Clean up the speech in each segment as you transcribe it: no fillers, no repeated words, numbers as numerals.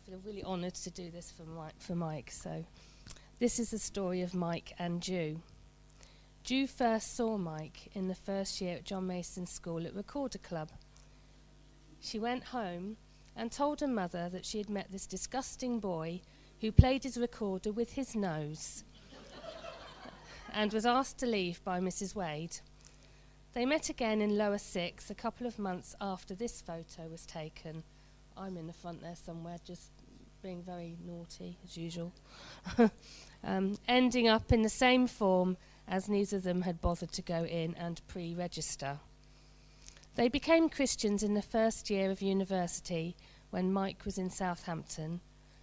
feel really honoured to do this for Mike. So this is the story of Mike and Ju. Ju first saw Mike in the first year at John Mason's school at Recorder Club. She went home and told her mother that she had met this disgusting boy who played his recorder with his nose and was asked to leave by Mrs. Wade. They met again in lower sixth a couple of months after this photo was taken. I'm in the front there somewhere, just being very naughty, as usual. Ending up in the same form as neither of them had bothered to go in and pre-register. They became Christians in the first year of university when Mike was in Southampton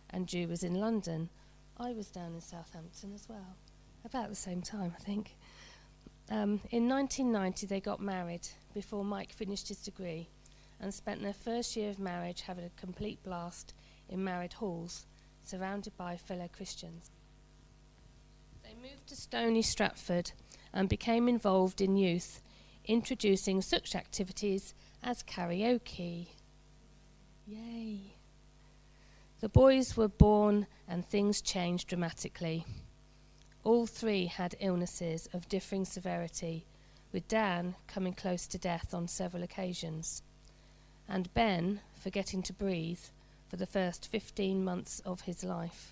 and Ju was in London. I was down in Southampton as well, about the same time, I think. In 1990, they got married before Mike finished his degree and spent their first year of marriage having a complete blast in married halls, surrounded by fellow Christians. They moved to Stony Stratford and became involved in youth, introducing such activities as karaoke. Yay! The boys were born and things changed dramatically. All three had illnesses of differing severity, with Dan coming close to death on several occasions, and Ben forgetting to breathe for the first 15 months of his life.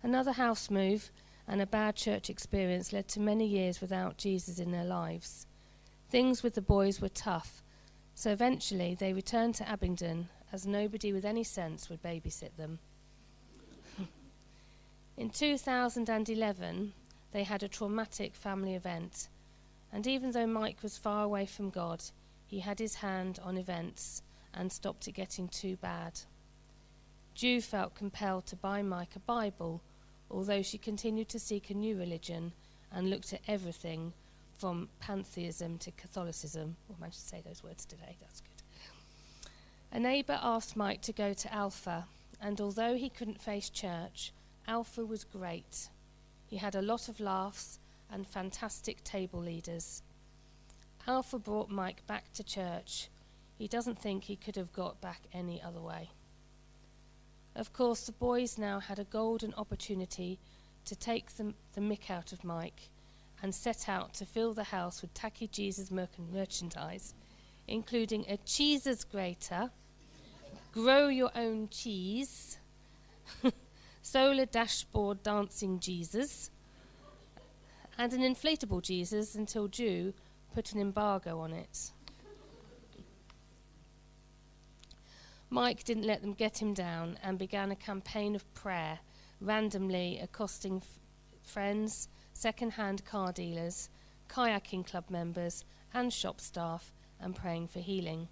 Another house move and a bad church experience led to many years without Jesus in their lives. Things with the boys were tough, so eventually they returned to Abingdon as nobody with any sense would babysit them. In 2011, they had a traumatic family event, and even though Mike was far away from God, he had his hand on events and stopped it getting too bad. Ju felt compelled to buy Mike a Bible, although she continued to seek a new religion and looked at everything from pantheism to Catholicism. I managed to say those words today, that's good. A neighbour asked Mike to go to Alpha, and although he couldn't face church, Alpha was great. He had a lot of laughs and fantastic table leaders. Alpha brought Mike back to church. He doesn't think he could have got back any other way. Of course, the boys now had a golden opportunity to take the mick out of Mike and set out to fill the house with tacky Jesus merchandise, including a cheeses grater, grow your own cheese, solar dashboard dancing Jesus, and an inflatable Jesus until Ju put an embargo on it. Mike didn't let them get him down and began a campaign of prayer, randomly accosting friends, second-hand car dealers, kayaking club members and shop staff, and praying for healing.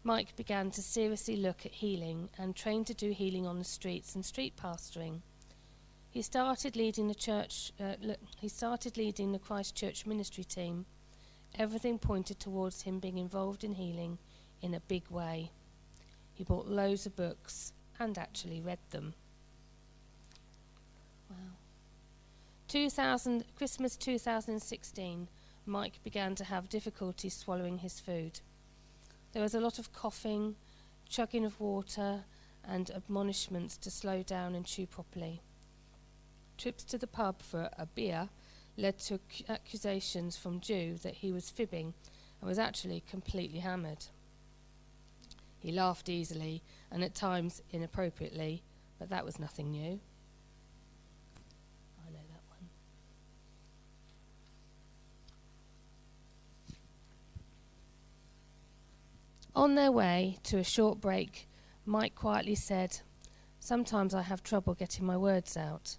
Mike began to seriously look at healing and trained to do healing on the streets and street pastoring. He started leading the Christchurch ministry team. Everything pointed towards him being involved in healing in a big way. He bought loads of books and actually read them. Wow. Christmas 2016, Mike began to have difficulty swallowing his food. There was a lot of coughing, chugging of water, and admonishments to slow down and chew properly. Trips to the pub for a beer led to accusations from Ju that he was fibbing and was actually completely hammered. He laughed easily and at times inappropriately, but that was nothing new. I know that one. On their way to a short break, Mike quietly said, "Sometimes I have trouble getting my words out."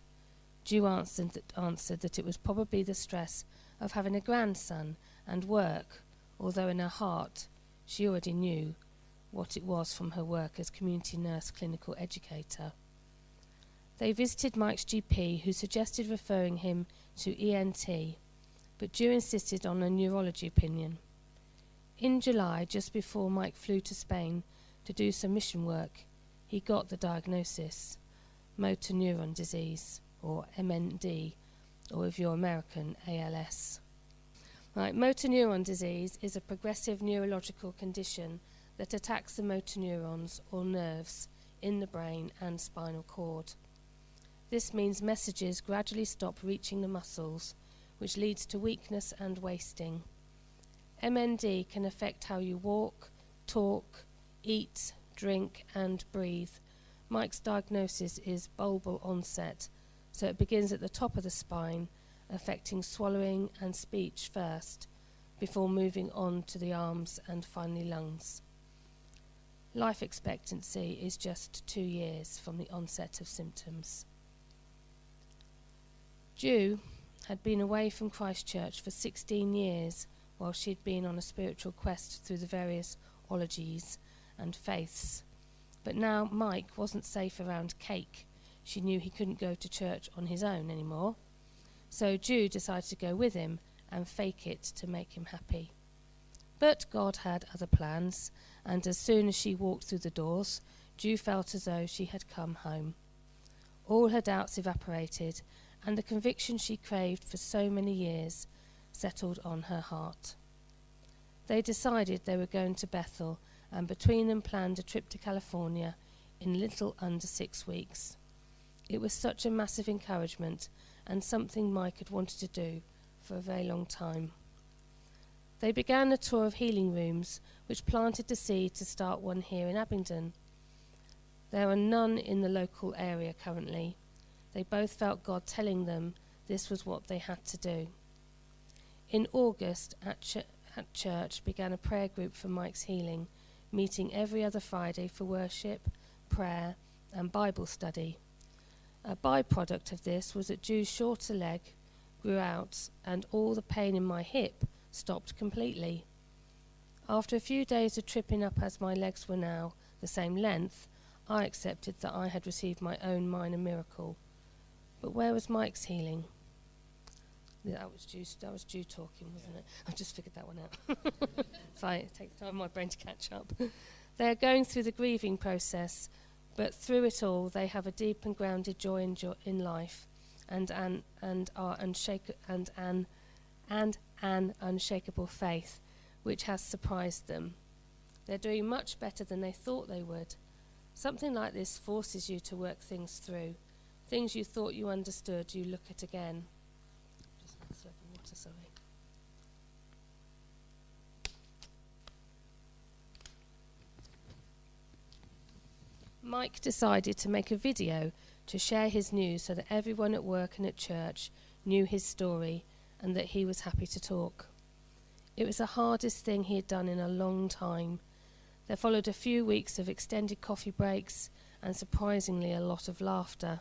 Ju answered that it was probably the stress of having a grandson and work, although in her heart she already knew what it was from her work as community nurse clinical educator. They visited Mike's GP, who suggested referring him to ENT, but Ju insisted on a neurology opinion. In July, just before Mike flew to Spain to do some mission work, he got the diagnosis, motor neuron disease, or MND, or if you're American, ALS. Right, motor neuron disease is a progressive neurological condition that attacks the motor neurons or nerves in the brain and spinal cord. This means messages gradually stop reaching the muscles, which leads to weakness and wasting. MND can affect how you walk, talk, eat, drink, and breathe. Mike's diagnosis is bulbar onset, so it begins at the top of the spine, affecting swallowing and speech first, before moving on to the arms and finally lungs. Life expectancy is just 2 years from the onset of symptoms. Ju had been away from Christchurch for 16 years while she'd been on a spiritual quest through the various ologies and faiths. But now Mike wasn't safe around cake. She knew he couldn't go to church on his own anymore. So Ju decided to go with him and fake it to make him happy. But God had other plans, and as soon as she walked through the doors, Ju felt as though she had come home. All her doubts evaporated, and the conviction she craved for so many years settled on her heart. They decided they were going to Bethel, and between them planned a trip to California in little under 6 weeks. It was such a massive encouragement, and something Mike had wanted to do for a very long time. They began a tour of healing rooms, which planted the seed to start one here in Abingdon. There are none in the local area currently. They both felt God telling them this was what they had to do. In August, at church began a prayer group for Mike's healing, meeting every other Friday for worship, prayer, and Bible study. A byproduct of this was that Ju's shorter leg grew out and all the pain in my hip stopped completely. After a few days of tripping up as my legs were now the same length, I accepted that I had received my own minor miracle. But where was Mike's healing? That was Ju talking, wasn't it? I just figured that one out. Sorry, it takes time for my brain to catch up. They are going through the grieving process, but through it all, they have a deep and grounded joy in life, and an unshakable faith, which has surprised them. They're doing much better than they thought they would. Something like this forces you to work things through. Things you thought you understood, you look at again. Just a slurp of water, sorry. Mike decided to make a video to share his news so that everyone at work and at church knew his story and that he was happy to talk. It was the hardest thing he had done in a long time. There followed a few weeks of extended coffee breaks and surprisingly a lot of laughter.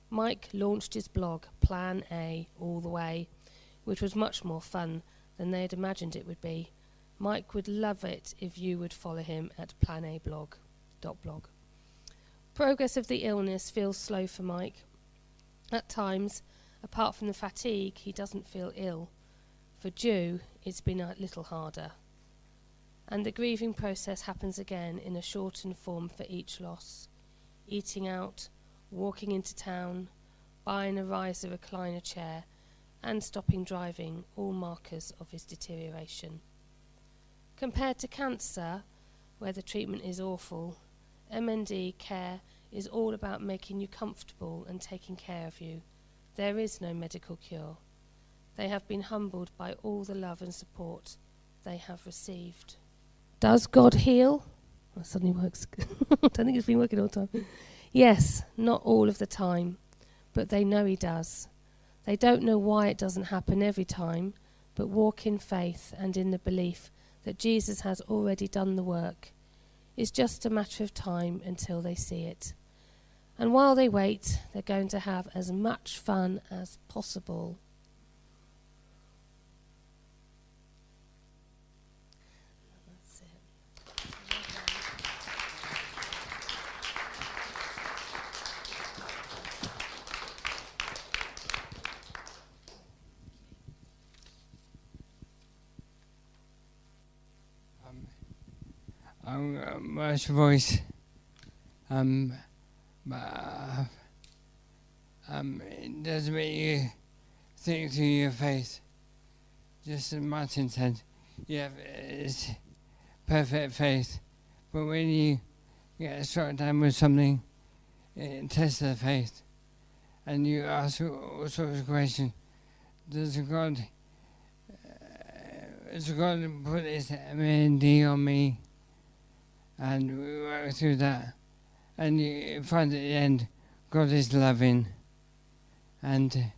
Mike launched his blog, Plan A, all the way, which was much more fun than they had imagined it would be. Mike would love it if you would follow him at planablog.blog. Progress of the illness feels slow for Mike. At times, apart from the fatigue, he doesn't feel ill. For Ju, it's been a little harder. And the grieving process happens again in a shortened form for each loss. Eating out, walking into town, buying a riser recliner chair, and stopping driving, all markers of his deterioration. Compared to cancer, where the treatment is awful, MND care is all about making you comfortable and taking care of you. There is no medical cure. They have been humbled by all the love and support they have received. Does God heal? That suddenly works. I don't think it's been working all the time. Yes, not all of the time, but they know he does. They don't know why it doesn't happen every time, but walk in faith and in the belief that Jesus has already done the work. It's just a matter of time until they see it. And while they wait, they're going to have as much fun as possible. That's it. Much voice. It does make you think through your faith. just as Martin said, you have perfect faith, but when you get struck down with something, it tests the faith, and you ask all sorts of questions. Does God put this M.A.N.D. on me? And we work through that, and you find at the end, God is loving, and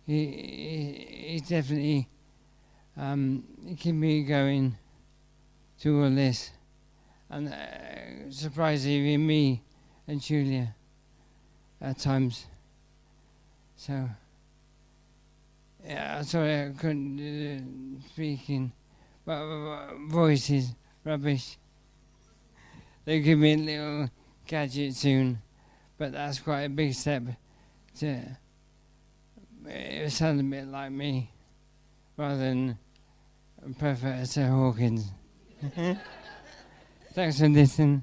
He definitely keep me going through all this, and surprise even me and Julia at times. So, yeah, sorry I couldn't do the speaking, but voice is rubbish. They give me a little gadget soon, but that's quite a big step. It sounds a bit like me, rather than Professor Hawkins. Thanks for listening.